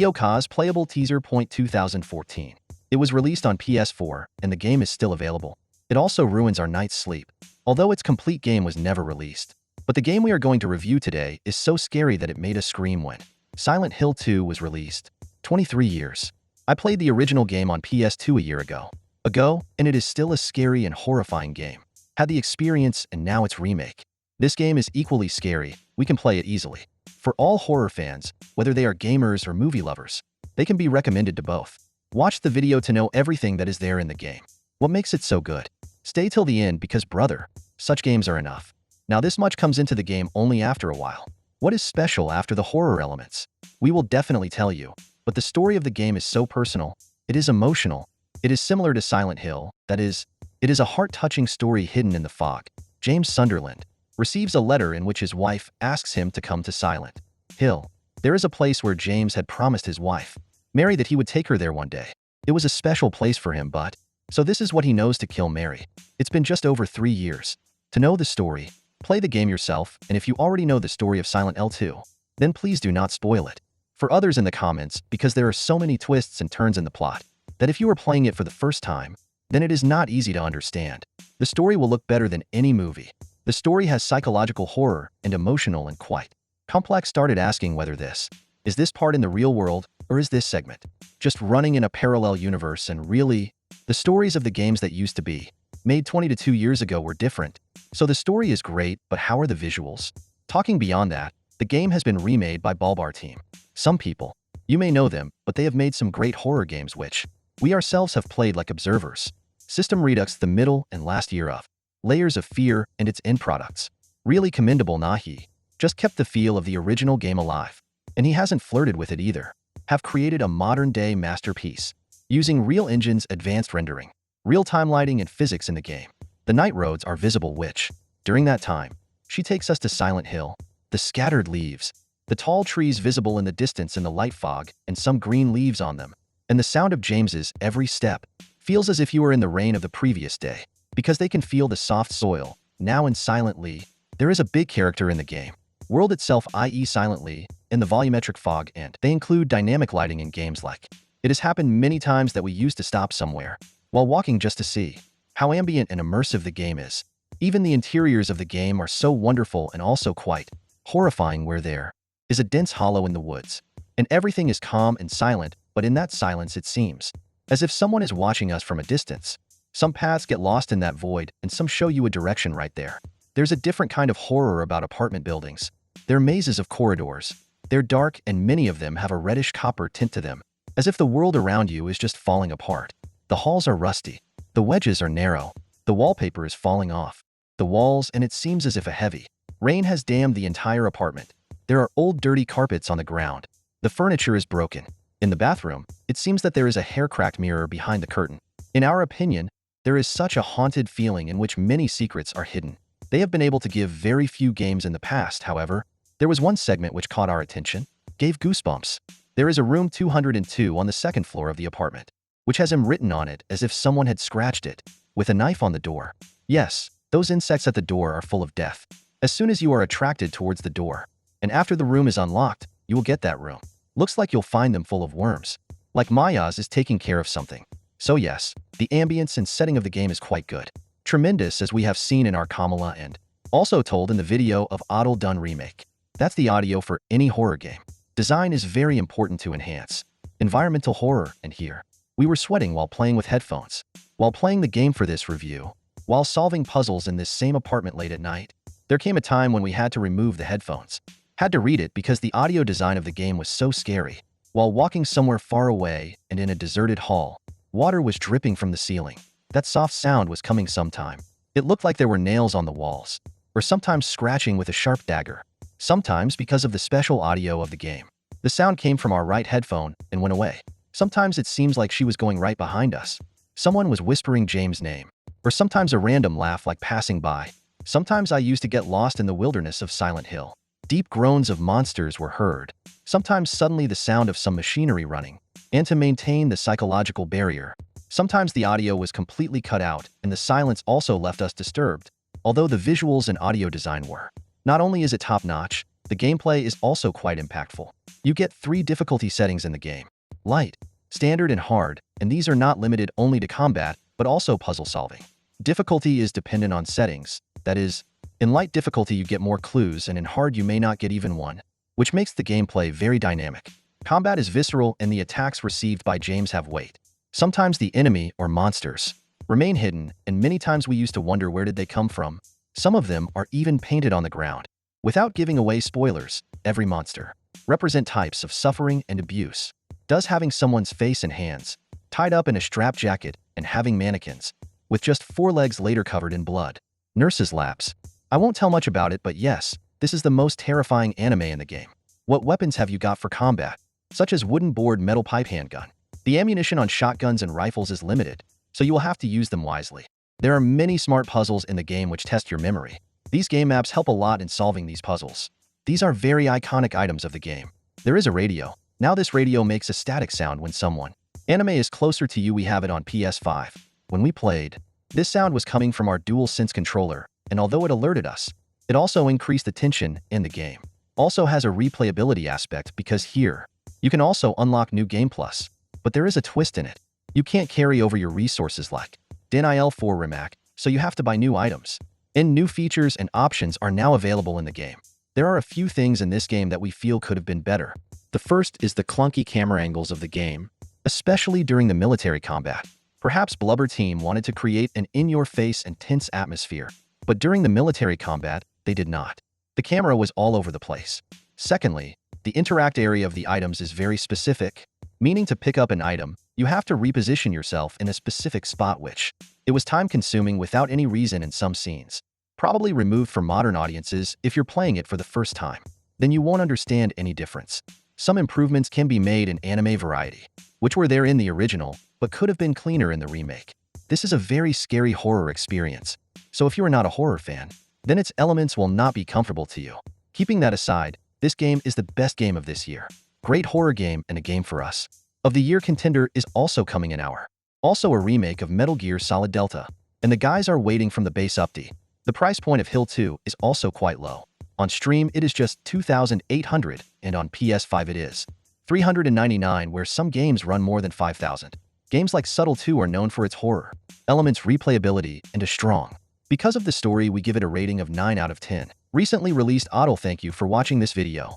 Cause Playable Teaser. 2014. It was released on PS4, and the game is still available. It also ruins our night's sleep, although its complete game was never released. But the game we are going to review today is so scary that it made us scream when Silent Hill 2 was released. 23 years. I played the original game on PS2 a year ago, and it is still a scary and horrifying game. Had the experience, and now it's remake. This game is equally scary. We can play it easily. For all horror fans, whether they are gamers or movie lovers, they can be recommended to both. Watch the video to know everything that is there in the game. What makes it so good? Stay till the end because, brother, such games are enough. Now this much comes into the game only after a while. What is special after the horror elements? We will definitely tell you. But the story of the game is so personal. It is emotional. It is similar to Silent Hill. That is, it is a heart-touching story hidden in the fog. James Sunderland receives a letter in which his wife asks him to come to Silent Hill. There is a place where James had promised his wife, Mary, that he would take her there one day. It was a special place for him, but so this is what he knows to kill Mary. It's been just over 3 years. To know the story, play the game yourself, and if you already know the story of Silent Hill 2, then please do not spoil it for others in the comments, because there are so many twists and turns in the plot that if you are playing it for the first time, then it is not easy to understand. The story will look better than any movie. The story has psychological horror and emotional and quite complex. Started asking whether this is this part in the real world, or is this segment just running in a parallel universe? And really, the stories of the games that used to be made 22 years ago were different. So the story is great, but how are the visuals? Talking beyond that, the game has been remade by Bulbar Team. Some people, you may know them, but they have made some great horror games which we ourselves have played, like Observers, System Redux, the middle and last year of Layers of Fear, and its end products. Really commendable. Nahi just kept the feel of the original game alive, and he hasn't flirted with it either. Have created a modern-day masterpiece using real engines, advanced rendering, real-time lighting, and physics in the game. The night roads are visible, which, during that time, she takes us to Silent Hill. The scattered leaves, the tall trees visible in the distance in the light fog, and some green leaves on them, and the sound of James's every step feels as if you were in the rain of the previous day, because they can feel the soft soil. Now in Silent Hill, there is a big character in the game world itself, i.e. Silent Hill, in the volumetric fog, and they include dynamic lighting in games like it has happened many times that we used to stop somewhere while walking just to see how ambient and immersive the game is. Even the interiors of the game are so wonderful and also quite horrifying, where there is a dense hollow in the woods, and everything is calm and silent, but in that silence it seems as if someone is watching us from a distance. Some paths get lost in that void, and some show you a direction right there. There's a different kind of horror about apartment buildings. They're mazes of corridors. They're dark, and many of them have a reddish copper tint to them, as if the world around you is just falling apart. The halls are rusty. The wedges are narrow. The wallpaper is falling off the walls, and it seems as if a heavy rain has dammed the entire apartment. There are old dirty carpets on the ground. The furniture is broken. In the bathroom, it seems that there is a hair-cracked mirror behind the curtain. In our opinion, there is such a haunted feeling in which many secrets are hidden. They have been able to give very few games in the past. However, there was one segment which caught our attention, gave goosebumps. There is a room 202 on the second floor of the apartment, which has him written on it as if someone had scratched it with a knife on the door. Yes, those insects at the door are full of death. As soon as you are attracted towards the door, and after the room is unlocked, you will get that room. Looks like you'll find them full of worms. Like Maya's is taking care of something. So yes, the ambience and setting of the game is quite good. Tremendous, as we have seen in our Kamala and also told in the video of Adil Done Remake. That's the audio for any horror game. Design is very important to enhance environmental horror, and here, we were sweating while playing with headphones. While playing the game for this review, while solving puzzles in this same apartment late at night, there came a time when we had to remove the headphones. Had to read it because the audio design of the game was so scary. While walking somewhere far away and in a deserted hall, water was dripping from the ceiling. That soft sound was coming sometime. It looked like there were nails on the walls, or sometimes scratching with a sharp dagger. Sometimes, because of the special audio of the game, the sound came from our right headphone and went away. Sometimes it seems like she was going right behind us. Someone was whispering James' name, or sometimes a random laugh like passing by. Sometimes I used to get lost in the wilderness of Silent Hill. Deep groans of monsters were heard. Sometimes suddenly the sound of some machinery running, and to maintain the psychological barrier, sometimes the audio was completely cut out, and the silence also left us disturbed. Although the visuals and audio design were, not only is it top-notch, the gameplay is also quite impactful. You get 3 difficulty settings in the game: light, standard, and hard, and these are not limited only to combat, but also puzzle solving. Difficulty is dependent on settings. That is, in light difficulty you get more clues, and in hard you may not get even one, which makes the gameplay very dynamic. Combat is visceral, and the attacks received by James have weight. Sometimes the enemy, or monsters, remain hidden, and many times we used to wonder where did they come from. Some of them are even painted on the ground. Without giving away spoilers, every monster represent types of suffering and abuse. Does having someone's face and hands tied up in a strap jacket and having mannequins with just 4 legs later covered in blood. Nurses' laps. I won't tell much about it, but yes, this is the most terrifying anime in the game. What weapons have you got for combat? Such as wooden board, metal pipe, handgun. The ammunition on shotguns and rifles is limited, so you will have to use them wisely. There are many smart puzzles in the game which test your memory. These game maps help a lot in solving these puzzles. These are very iconic items of the game. There is a radio. Now this radio makes a static sound when someone anime is closer to you. We have it on PS5. When we played, this sound was coming from our DualSense controller, and although it alerted us, it also increased the tension in the game. Also has a replayability aspect because here, you can also unlock new game plus, but there is a twist in it. You can't carry over your resources like NIL4 REMAKE, so you have to buy new items. And new features and options are now available in the game. There are a few things in this game that we feel could have been better. The first is the clunky camera angles of the game, especially during the military combat. Perhaps Blubber Team wanted to create an in-your-face and tense atmosphere, but during the military combat, they did not. The camera was all over the place. Secondly, the interact area of the items is very specific, meaning to pick up an item, you have to reposition yourself in a specific spot, which it was time-consuming without any reason in some scenes. Probably removed for modern audiences if you're playing it for the first time. Then you won't understand any difference. Some improvements can be made in anime variety, which were there in the original, but could have been cleaner in the remake. This is a very scary horror experience, so if you are not a horror fan, then its elements will not be comfortable to you. Keeping that aside, this game is the best game of this year. Great horror game and a game for us. Of the year contender is also coming in our. Also a remake of Metal Gear Solid Delta, and the guys are waiting from the base update. The price point of Hill 2 is also quite low. On stream it is just $2,800 and on PS5 it is $399, where some games run more than $5,000. Games like Subtle 2 are known for its horror elements, replayability, and a strong. Because of the story we give it a rating of 9 out of 10. Recently released Otto. Thank you for watching this video.